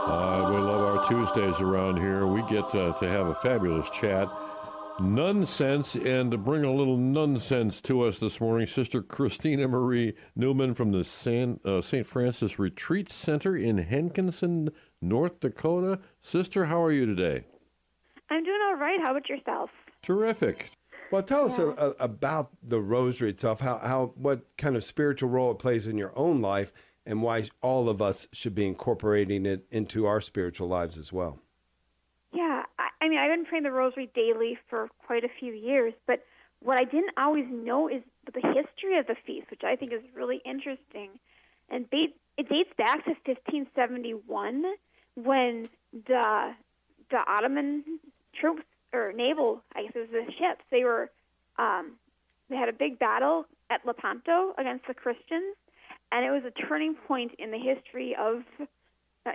We love our Tuesdays around here. We get to have a fabulous chat. NunSense, and to bring a little NunSense to us this morning, Sister Christina Marie Neuman from the St. Francis Retreat Center in Hankinson, North Dakota. Sister, how are you today? I'm doing all right. How about yourself? Terrific. Well, tell us about the Rosary itself, what kind of spiritual role it plays in your own life, and why all of us should be incorporating it into our spiritual lives as well. Yeah, I mean, I've been praying the Rosary daily for quite a few years, but what I didn't always know is the history of the feast, which I think is really interesting. And it dates back to 1571 when the Ottoman troops, or naval, I guess it was the ships, they had a big battle at Lepanto against the Christians, and it was a turning point in the history of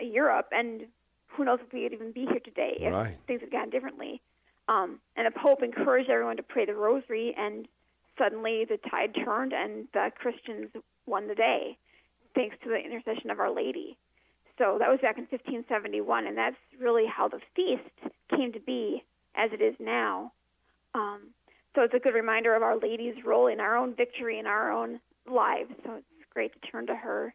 Europe, and who knows if we would even be here today if things had gone differently. And the Pope encouraged everyone to pray the Rosary, and suddenly the tide turned, and the Christians won the day, thanks to the intercession of Our Lady. So that was back in 1571, and that's really how the feast came to be as it is now. So it's a good reminder of Our Lady's role in our own victory in our own lives. So it's great to turn to her.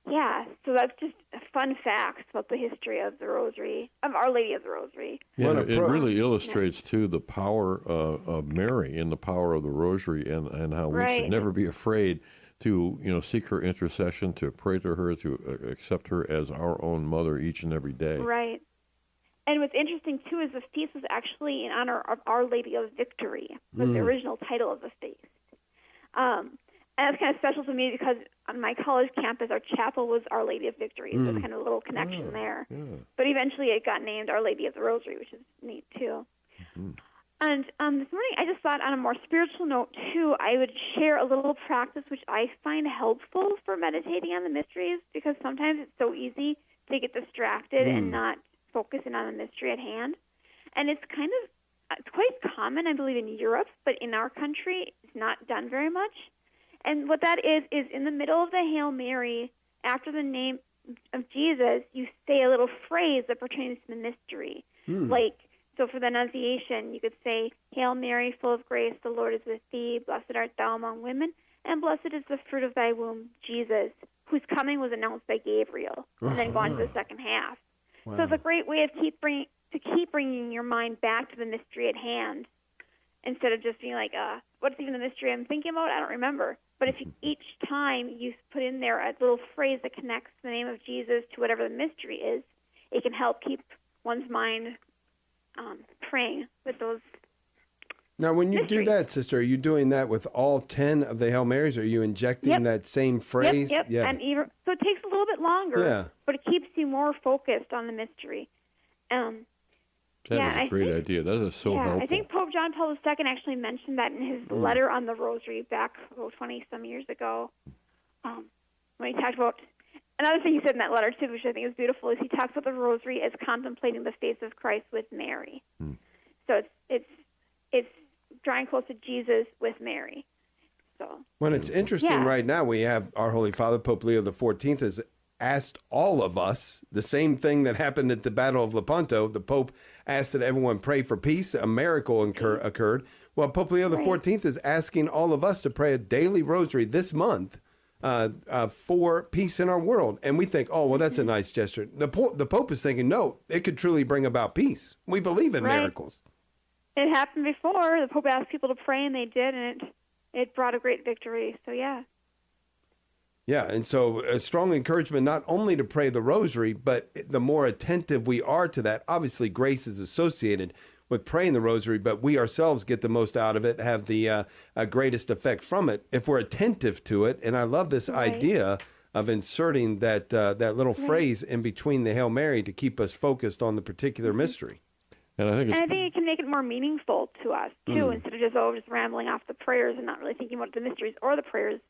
Yeah, so that's just fun facts about the history of the Rosary, of Our Lady of the Rosary. Yeah, it really illustrates, too, the power of Mary and the power of the Rosary, and how we should never be afraid to seek her intercession, to pray to her, to accept her as our own mother each and every day. Right. And what's interesting, too, is the feast was actually in honor of Our Lady of Victory, was the original title of the feast. And that's kind of special to me because on my college campus, our chapel was Our Lady of Victory, so there's kind of a little connection there. Yeah. But eventually it got named Our Lady of the Rosary, which is neat, too. Mm-hmm. And this morning, I just thought on a more spiritual note, too, I would share a little practice which I find helpful for meditating on the mysteries, because sometimes it's so easy to get distracted and not focusing on the mystery at hand. And it's quite common, I believe, in Europe, but in our country, it's not done very much. And what that is in the middle of the Hail Mary, after the name of Jesus, you say a little phrase that pertains to the mystery. So for the Annunciation, you could say, Hail Mary, full of grace, the Lord is with thee. Blessed art thou among women, and blessed is the fruit of thy womb, Jesus, whose coming was announced by Gabriel, and then go on to the second half. Wow. So it's a great way of keep bringing your mind back to the mystery at hand, instead of just being like, what's even the mystery I'm thinking about? I don't remember. But if each time you put in there a little phrase that connects the name of Jesus to whatever the mystery is, it can help keep one's mind praying with those. Now, when you mysteries. do that, Sister, are you doing that with all 10 of the Hail Marys? Are you injecting that same phrase? Yep. Yeah. And so it takes a little bit longer, but it keeps you more focused on the mystery. That is a great idea. That is so helpful. I think Pope John Paul II actually mentioned that in his letter on the Rosary back 20-some years ago, when he talked about, another thing he said in that letter, too, which I think is beautiful, is he talks about the Rosary as contemplating the face of Christ with Mary. So it's drawing close to Jesus with Mary. So when it's interesting right now, we have our Holy Father, Pope Leo XIV, has asked all of us the same thing that happened at the Battle of Lepanto. The Pope asked that everyone pray for peace. A miracle occurred. Well, Pope Leo XIV is asking all of us to pray a daily rosary this month for peace in our world. And we think, oh, well, that's a nice gesture. The Pope is thinking, no, it could truly bring about peace. We believe in miracles. It happened before. The Pope asked people to pray, and they did, and it brought a great victory. So, yeah. Yeah, and so a strong encouragement not only to pray the rosary, but the more attentive we are to that. Obviously, grace is associated with praying the rosary, but we ourselves get the most out of it, have the greatest effect from it if we're attentive to it. And I love this idea of inserting that little phrase in between the Hail Mary to keep us focused on the particular mystery. And I think it can make it more meaningful to us, too, instead of just rambling off the prayers and not really thinking about the mysteries or the prayers.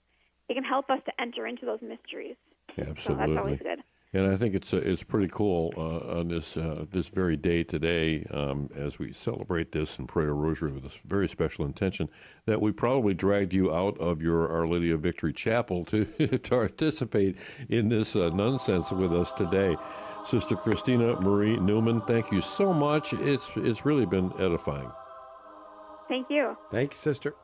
It can help us to enter into those mysteries. Absolutely. So that's always good. And I think it's pretty cool on this very day today, as we celebrate this and pray a rosary with this very special intention, that we probably dragged you out of your Our Lady of Victory Chapel to participate in this NunSense with us today. Sister Christina Marie Neuman, thank you so much. It's really been edifying. Thank you. Thanks, sister.